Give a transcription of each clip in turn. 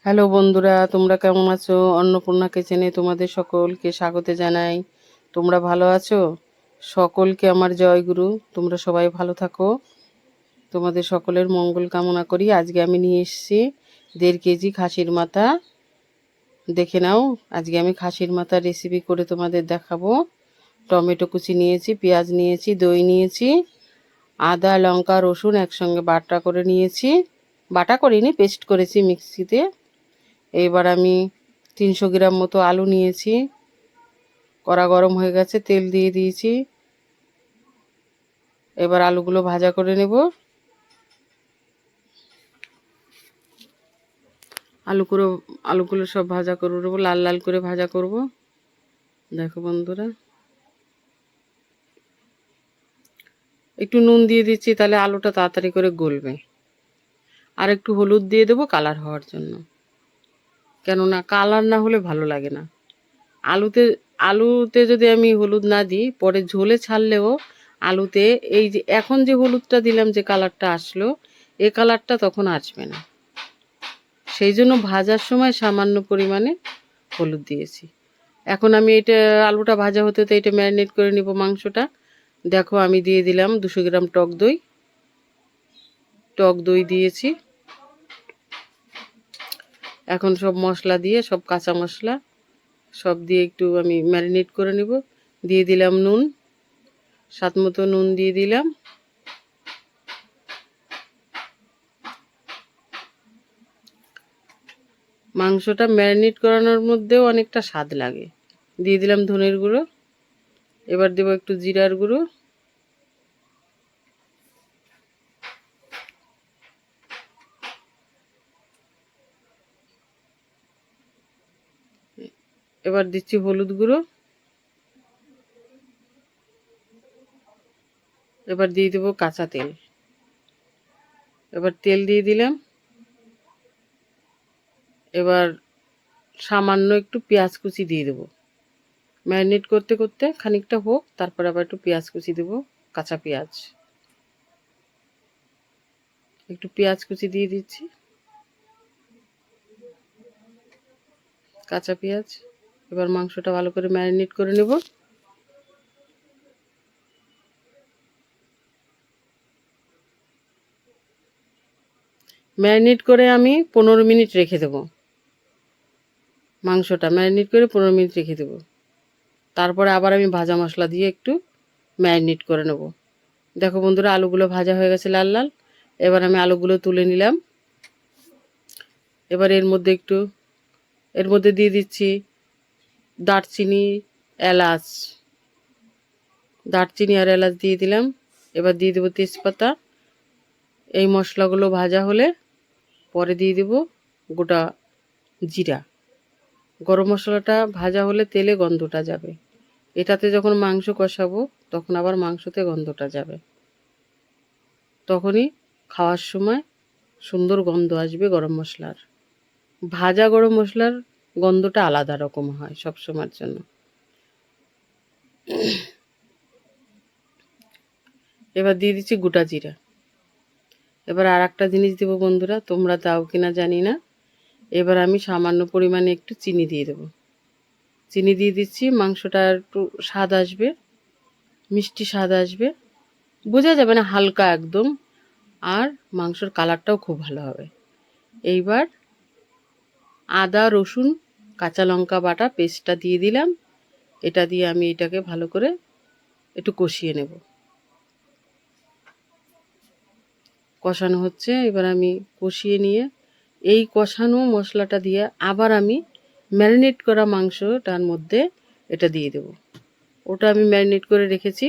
Hello বন্ধুরা, তোমরা কেমন আছো? অন্নপূর্ণা কিচেনে তোমাদের সকলকে স্বাগত জানাই। তোমরা ভালো আছো? সকলকে আমার জয়গুরু। তোমরা সবাই ভালো থাকো। তোমাদের সকলের মঙ্গল কামনা করি। আজকে আমি নিয়ে এসেছি 1.5 কেজি খাসির মাথা। দেখে নাও, আজকে আমি খাসির মাথার রেসিপি করে তোমাদের দেখাবো। টমেটো কুচি নিয়েছি, পেঁয়াজ নিয়েছি, দই নিয়েছি, আদা লঙ্কা রসুন একসঙ্গে বাটা করে নিয়েছি। বাটা করিনি, পেস্ট করেছি মিক্সিতে। এবার আমি 300 গ্রাম মতো আলু নিয়েছি। কড়া গরম হয়ে গেছে, তেল দিয়ে দিয়েছি। এবার আলুগুলো ভাজা করে নেব। আলুগুলো সব ভাজা করে নেব, লাল লাল করে ভাজা করব। দেখো বন্ধুরা, একটু নুন দিয়ে দিচ্ছি, তাহলে আলুটা তাড়াতাড়ি করে গলবে। আর একটু হলুদ দিয়ে দেবো কালার হওয়ার জন্য, কেননা কালার না হলে ভালো লাগে না। আলুতে আলুতে যদি আমি হলুদ না দিই, পরে ঝোলে ছাড়লেও আলুতে এই যে এখন যে হলুদটা দিলাম, যে কালারটা আসলো, এই কালারটা তখন আসবে না। সেই জন্য ভাজার সময় সামান্য পরিমাণে হলুদ দিয়েছি। এখন আমি এটা আলুটা ভাজা হতে হতে এটা ম্যারিনেট করে নিব মাংসটা। দেখো, আমি দিয়ে দিলাম 200 গ্রাম টক দই দিয়েছি। এখন সব মশলা দিয়ে, সব কাঁচা মশলা সব দিয়ে একটু আমি ম্যারিনেট করে নেব। দিয়ে দিলাম নুন, স্বাদ মতো নুন দিয়ে দিলাম। মাংসটা ম্যারিনেট করানোর মধ্যেও অনেকটা স্বাদ লাগে। দিয়ে দিলাম ধনের গুঁড়ো। এবার দেবো একটু জিরার গুঁড়ো। এবার দিচ্ছি হলুদ গুঁড়ো। এবার দিয়ে দেবো কাঁচা তেল। এবার তেল দিয়ে দিলাম। এবার সামান্য একটু পেঁয়াজ কুচি দিয়ে দেবো। ম্যারিনেট করতে করতে খানিকটা হোক, তারপর আবার একটু পেঁয়াজ কুচি দেবো, কাঁচা পেঁয়াজ। একটু পেঁয়াজ কুচি দিয়ে দিচ্ছি, কাঁচা পেঁয়াজ। এবার মাংসটা ভালো করে ম্যারিনেট করে নেব। ম্যারিনেট করে আমি 15 মিনিট রেখে দেবো। মাংসটা ম্যারিনেট করে 15 মিনিট রেখে দেবো। তারপরে আবার আমি ভাজা মশলা দিয়ে একটু ম্যারিনেট করে নেব। দেখো বন্ধুরা, আলুগুলো ভাজা হয়ে গেছে লাল লাল। এবার আমি আলুগুলো তুলে নিলাম। এবার এর মধ্যে দিয়ে দিচ্ছি দারচিনি, এলাচ। দারচিনি আর এলাচ দিয়ে দিলাম। এবার দিয়ে দেবো তেজপাতা। এই মশলাগুলো ভাজা হলে পরে দিয়ে দেব গোটা জিরা। গরম মশলাটা ভাজা হলে তেলে গন্ধটা যাবে। এটাতে যখন মাংস কষাবো, তখন আবার মাংসতে গন্ধটা যাবে। তখনই খাওয়ার সময় সুন্দর গন্ধ আসবে গরম মশলার। ভাজা গরম মশলার গন্ধটা আলাদা রকম হয় সব সময়ের জন্য। এবার দিয়ে দিচ্ছি গোটা জিরা। এবার আর একটা জিনিস দেবো বন্ধুরা, তোমরা দাও কিনা জানি না। এবার আমি সামান্য পরিমাণে একটু চিনি দিয়ে দেবো। চিনি দিয়ে দিচ্ছি, মাংসটা একটু স্বাদ আসবে, মিষ্টি স্বাদ আসবে, বোঝা যাবে না, হালকা একদম। আর মাংসর কালারটাও খুব ভালো হবে। এইবার আদা রসুন কাঁচা লঙ্কা বাটা পেস্টটা দিয়ে দিলাম। এটা দিয়ে আমি এটাকে ভালো করে একটু কষিয়ে নেব। কষানো হচ্ছে। এবার আমি কষিয়ে নিয়ে এই কষানো মশলাটা দিয়ে আবার আমি ম্যারিনেট করা মাংসটার মধ্যে এটা দিয়ে দেব। ওটা আমি ম্যারিনেট করে রেখেছি,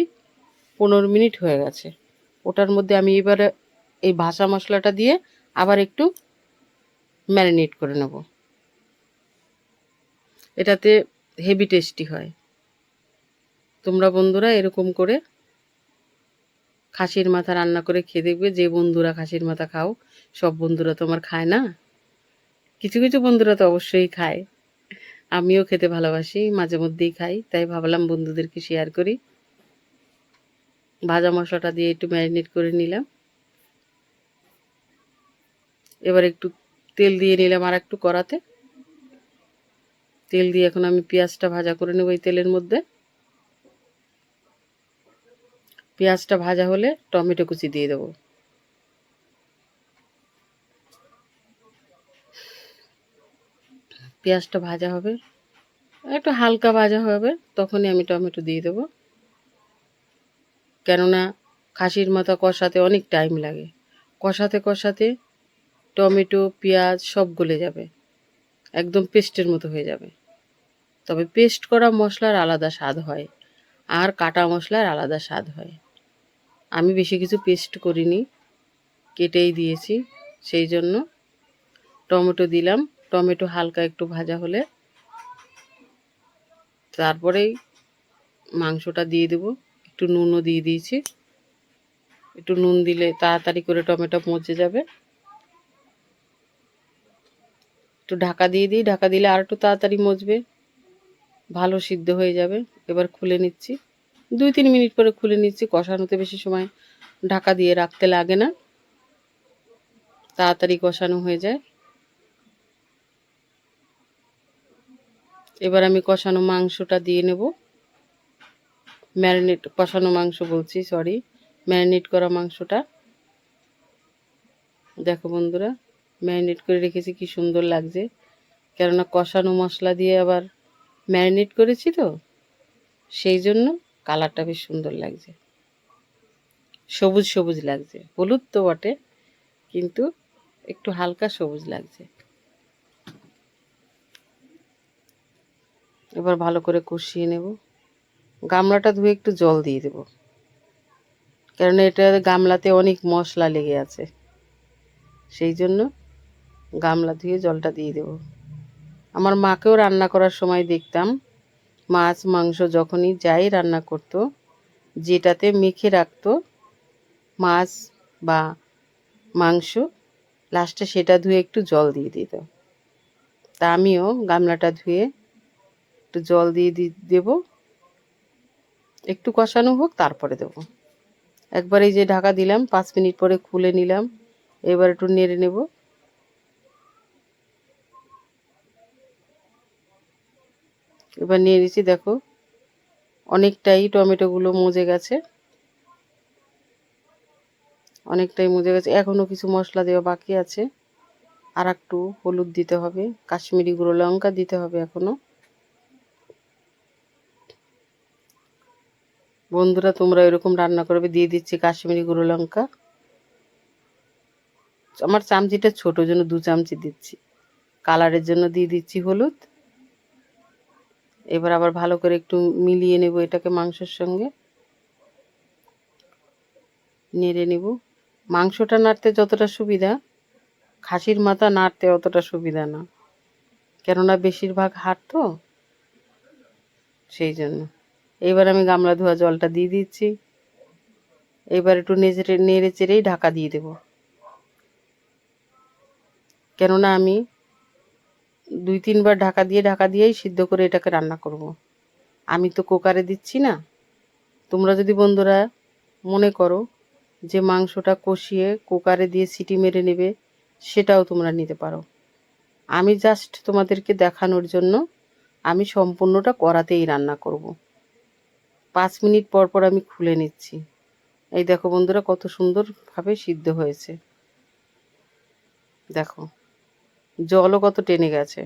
15 মিনিট হয়ে গেছে। ওটার মধ্যে আমি এবারে এই ভাজা মশলাটা দিয়ে আবার একটু ম্যারিনেট করে নেব। এটাতে হেভি টেস্টি হয়। তোমরা বন্ধুরা এরকম করে খাসির মাথা রান্না করে খেয়ে দেখবে। যে বন্ধুরা খাসির মাথা খাও, সব বন্ধুরা তো আমার খায় না, কিছু কিছু বন্ধুরা তো অবশ্যই খায়। আমিও খেতে ভালোবাসি, মাঝে মধ্যেই খাই, তাই ভাবলাম বন্ধুদেরকে শেয়ার করি। ভাজা মশলাটা দিয়ে একটু ম্যারিনেট করে নিলাম। এবার একটু তেল দিয়ে নিলাম আর একটু কড়াতে। তেল দিয়ে এখন আমি পেঁয়াজটা ভাজা করে নেব এই তেলের মধ্যে। পেঁয়াজটা ভাজা হলে টমেটো কুচি দিয়ে দেবো। পেঁয়াজটা ভাজা হবে, একটু হালকা ভাজা হবে, তখনই আমি টমেটো দিয়ে দেবো। কেননা খাসির মাথা কষাতে অনেক টাইম লাগে। কষাতে কষাতে টমেটো পেঁয়াজ সব গলে যাবে, একদম পেস্টের মতো হয়ে যাবে। তবে পেস্ট করা মশলার আলাদা স্বাদ হয়, আর কাটা মশলার আলাদা স্বাদ হয়। আমি বেশি কিছু পেস্ট করিনি, কেটেই দিয়েছি। সেই জন্য টমেটো দিলাম। টমেটো হালকা একটু ভাজা হলে তারপরেই মাংসটা দিয়ে দেবো। একটু নুনও দিয়ে দিয়েছি। একটু নুন দিলে তাড়াতাড়ি করে টমেটো মজে যাবে। একটু ঢাকা দিয়ে দিই, ঢাকা দিলে আর একটু তাড়াতাড়ি মজবে, ভালো সিদ্ধ হয়ে যাবে। এবার খুলে নিচ্ছি, 2-3 মিনিট পরে খুলে নিচ্ছি। কষানোতে বেশি সময় ঢাকা দিয়ে রাখতে লাগে না, তাড়াতাড়ি কষানো হয়ে যায়। এবার আমি কষানো মাংসটা দিয়ে নেব। কষানো মাংস বলছি, সরি, ম্যারিনেট করা মাংসটা। দেখো বন্ধুরা, ম্যারিনেট করে রেখেছি, কি সুন্দর লাগছে। কেননা কষানো মশলা দিয়ে আবার ম্যারিনেট করেছি তো, সেই জন্য কালারটা বেশ সুন্দর লাগছে, সবুজ সবুজ লাগছে। হলুদ তো বটে, কিন্তু একটু হালকা সবুজ লাগছে। এবার ভালো করে কষিয়ে নেব। গামলাটা ধুয়ে একটু জল দিয়ে দেব, কারণ এটা গামলাতে অনেক মশলা লেগে আছে, সেই জন্য গামলা ধুয়ে জলটা দিয়ে দেব। আমার মাকেও রান্না করার সময় দেখতাম, মাছ মাংস যখনই যাই রান্না করতো, যেটাতে মেখে রাখতো মাছ বা মাংস, লাস্টে সেটা ধুয়ে একটু জল দিয়ে দিত। তা আমিও গামলাটা ধুয়ে একটু জল দিয়ে দেবো, একটু কষানো হোক তারপরে দেবো। একবার এই যে ঢাকা দিলাম, 5 মিনিট পরে খুলে নিলাম। এবার একটু নেড়ে নেব। এবার নিয়ে নিচ্ছি, দেখো অনেকটাই টমেটোগুলো মজে গেছে, অনেকটাই মজে গেছে। এখনও কিছু মশলা দেওয়া বাকি আছে, আর একটু হলুদ দিতে হবে, কাশ্মীরি গুঁড়ো লঙ্কা দিতে হবে এখনও। বন্ধুরা, তোমরা এরকম রান্না করবে। দিয়ে দিচ্ছি কাশ্মীরি গুঁড়ো লঙ্কা। আমার চামচিটা ছোট, জন্য 2 চামচি দিচ্ছি। কালারের জন্য দিয়ে দিচ্ছি হলুদ। এবার আবার ভালো করে একটু মিলিয়ে নেব এটাকে মাংসের সঙ্গে, নেড়ে নেব। মাংসটা নাড়তে যতটা সুবিধা, খাসির মাথা নাড়তে অতটা সুবিধা না, কেননা বেশিরভাগ হাড় তো, সেই জন্য। এবার আমি গামলা ধোয়া জলটা দিয়ে দিচ্ছি। এবার একটু নেড়ে চেড়েই ঢাকা দিয়ে দেব, কেননা আমি 2-3 বার ঢাকা দিয়েই সিদ্ধ করে এটাকে রান্না করব। আমি তো কুকারে দিচ্ছি না। তোমরা যদি বন্ধুরা মনে করো যে মাংসটা কষিয়ে কুকারে দিয়ে সিটি মেরে নেবে, সেটাও তোমরা নিতে পারো। আমি জাস্ট তোমাদেরকে দেখানোর জন্য আমি সম্পূর্ণটা কড়াতেই রান্না করব। 5 মিনিট পর পর আমি খুলে নিচ্ছি। এই দেখো বন্ধুরা, কত সুন্দরভাবে সিদ্ধ হয়েছে। দেখো জলও কত টেনে গেছে।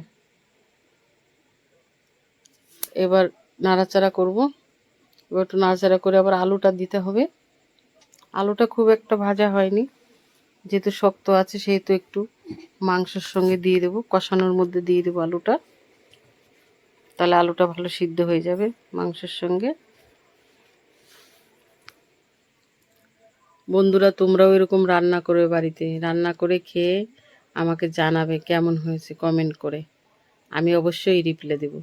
এবার নাড়াচাড়া করব। এবার একটু নাড়াচাড়া করে আবার আলুটা দিতে হবে। আলুটা খুব একটা ভাজা হয়নি, যেহেতু শক্ত আছে, সেহেতু একটু মাংসের সঙ্গে দিয়ে দেবো, কষানোর মধ্যে দিয়ে দেবো আলুটা, তাহলে আলুটা ভালো সিদ্ধ হয়ে যাবে মাংসের সঙ্গে। বন্ধুরা, তোমরাও এরকম রান্না করবে, বাড়িতে রান্না করে খেয়ে আমাকে জানাবে কেমন হয়েছে কমেন্ট করে, আমি অবশ্যই রিপ্লাই দেব।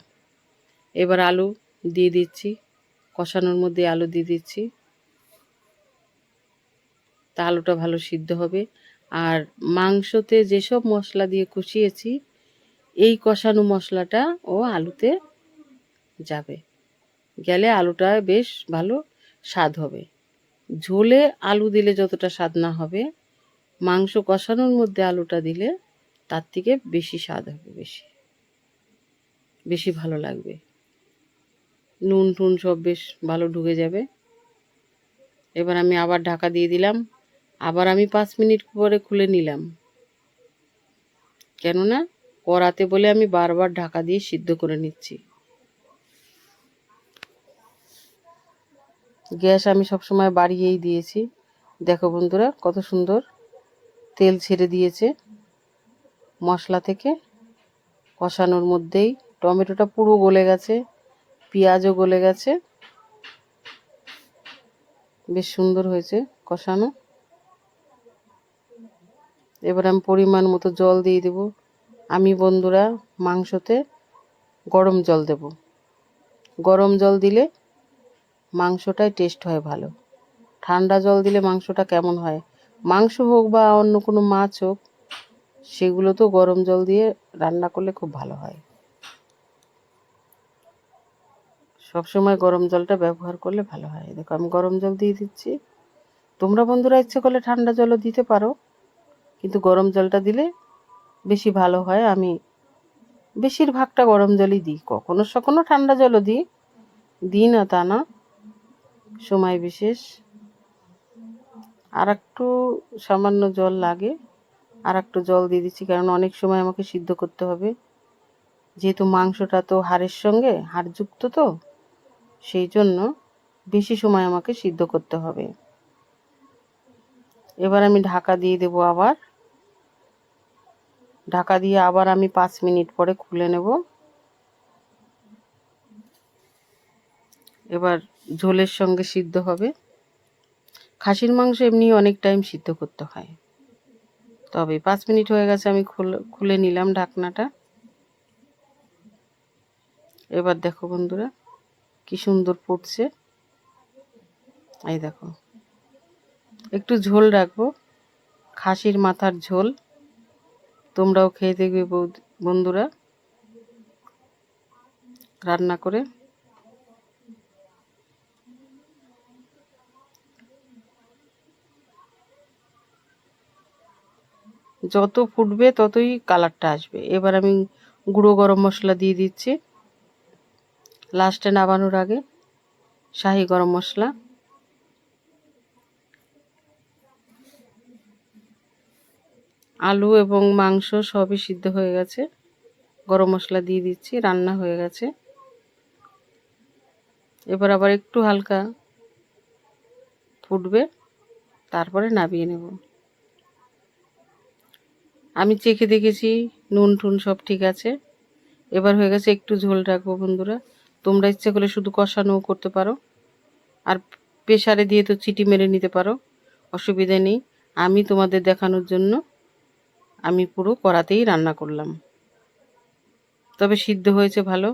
এবার আলু দিয়ে দিচ্ছি, কষানোর মধ্যে আলু দিয়ে দিচ্ছি, তা আলুটা ভালো সিদ্ধ হবে। আর মাংসতে যেসব মশলা দিয়ে কষিয়েছি, এই কষানো মশলাটা ও আলুতে যাবে, গেলে আলুটা বেশ ভালো স্বাদ হবে। ঝোলে আলু দিলে যতটা স্বাদ না হবে, মাংস কষানোর মধ্যে আলুটা দিলে তার থেকে বেশি স্বাদ হবে, বেশি বেশি ভালো লাগবে। নুন টুন সব বেশ ভালো ঢুকে যাবে। এবার আমি আবার ঢাকা দিয়ে দিলাম। আবার আমি 5 মিনিট পরে খুলে নিলাম, কেননা কড়াতে বলে আমি বারবার ঢাকা দিয়ে সিদ্ধ করে নিচ্ছি। গ্যাস আমি সবসময় বাড়িয়েই দিয়েছি। দেখো বন্ধুরা কত সুন্দর তেল ছেড়ে দিয়েছে মশলা থেকে। কষানোর মধ্যেই টমেটোটা পুরো গলে গেছে, পেঁয়াজও গলে গেছে, বেশ সুন্দর হয়েছে কষানো। এবার আমি পরিমাণ মতো জল দিয়ে দেব। আমি বন্ধুরা মাংসতে গরম জল দেব। গরম জল দিলে মাংসটায় টেস্ট হয় ভালো। ঠান্ডা জল দিলে মাংসটা কেমন হয়, মাংস হোক বা অন্য কোনো মাছ হোক, সেগুলো তো গরম জল দিয়ে রান্না করলে খুব ভালো হয়। সবসময় গরম জলটা ব্যবহার করলে ভালো হয়। দেখো আমি গরম জল দিয়ে দিচ্ছি। তোমরা বন্ধুরা ইচ্ছে করলে ঠান্ডা জলও দিতে পারো, কিন্তু গরম জলটা দিলে বেশি ভালো হয়। আমি বেশিরভাগটা গরম জলই দিই, কখনো সখনো ঠান্ডা জলও দিই না তা না, সময় বিশেষ। আর একটু সামান্য জল লাগে, আর একটু জল দিয়ে দিচ্ছি, কারণ অনেক সময় আমাকে সিদ্ধ করতে হবে, যেহেতু মাংসটা তো হাড়ের সঙ্গে হাড়যুক্ত, তো সেই জন্য বেশি সময় আমাকে সিদ্ধ করতে হবে। এবার আমি ঢাকা দিয়ে দেব। আবার ঢাকা দিয়ে আবার আমি 5 মিনিট পরে খুলে নেব। এবার ঝোলের সঙ্গে সিদ্ধ হবে। খাসির মাংস এমনি অনেক টাইম সিদ্ধ করতে হয়, তবে 5 মিনিট হয়ে গেছে, আমি খুলে নিলাম ঢাকনাটা। এবার দেখো বন্ধুরা কি সুন্দর ফুটছে। এই দেখো, একটু ঝোল রাখবো, খাসির মাথার ঝোল। তোমরাও খেয়ে দেখবে বন্ধুরা রান্না করে। যত ফুটবে ততই কালারটা আসবে। এবার আমি গুঁড়ো গরম মশলা দিয়ে দিচ্ছি লাস্টে নামানোর আগে, শাহি গরম মশলা। আলু এবং মাংস সবই সিদ্ধ হয়ে গেছে, গরম মশলা দিয়ে দিচ্ছি, রান্না হয়ে গেছে। এবার আবার একটু হালকা ফুটবে, তারপরে নামিয়ে নেব। আমি চেখে দেখেছি, নুন টুন সব ঠিক আছে। এবার হয়ে গেছে, একটু ঝোল রাখবো বন্ধুরা। তোমরা ইচ্ছে করলে শুধু কষানোও করতে পারো, আর প্রেসারে দিয়ে তো চিটি মেরে নিতে পারো, অসুবিধা নেই। আমি তোমাদের দেখানোর জন্য আমি পুরো কড়াতেই রান্না করলাম, তবে সিদ্ধ হয়েছে ভালো।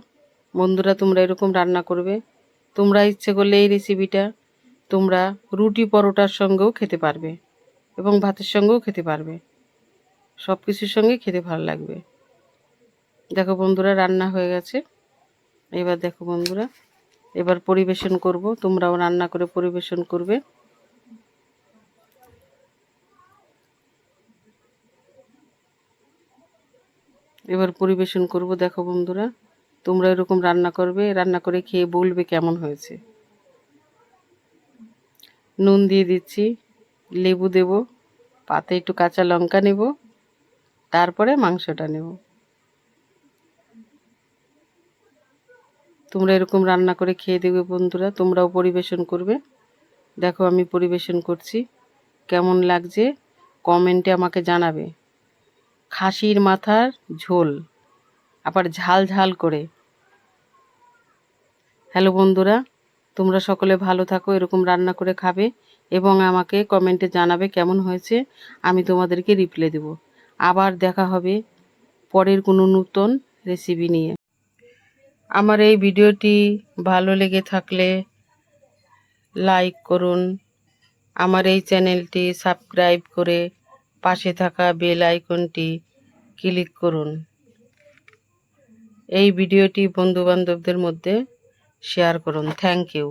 বন্ধুরা তোমরা এরকম রান্না করবে। তোমরা ইচ্ছে করলে এই রেসিপিটা তোমরা রুটি পরোটার সঙ্গেও খেতে পারবে এবং ভাতের সঙ্গেও খেতে পারবে, সব কিছুর সঙ্গে খেতে ভালো লাগবে। দেখো বন্ধুরা রান্না হয়ে গেছে। এবার দেখো বন্ধুরা, এবার পরিবেশন করব, তোমরাও রান্না করে পরিবেশন করবে। এবার পরিবেশন করব। দেখো বন্ধুরা তোমরা এরকম রান্না করবে, রান্না করে খেয়ে বলবে কেমন হয়েছে। নুন দিয়ে দিচ্ছি, লেবু দেব, পাতে একটু কাঁচা লঙ্কা নেব, তারপরে মাংসটা নেব। তোমরা এরকম রান্না করে খেয়ে দেবে বন্ধুরা, তোমরাও পরিবেশন করবে। দেখো আমি পরিবেশন করছি, কেমন লাগছে কমেন্টে আমাকে জানাবে। খাসির মাথার ঝোল, আবার ঝাল ঝাল করে। হ্যালো বন্ধুরা, তোমরা সকলে ভালো থাকো, এরকম রান্না করে খাবে এবং আমাকে কমেন্টে জানাবে কেমন হয়েছে। আমি তোমাদেরকে রিপ্লাই দেব। আবার দেখা হবে পরের কোনো নতুন রেসিপি নিয়ে। আমার এই ভিডিওটি ভালো লেগে থাকলে লাইক করুন, আমার এই চ্যানেলটি সাবস্ক্রাইব করে পাশে থাকা বেল আইকনটি ক্লিক করুন। এই ভিডিওটি বন্ধুবান্ধবদের মধ্যে শেয়ার করুন। Thank you.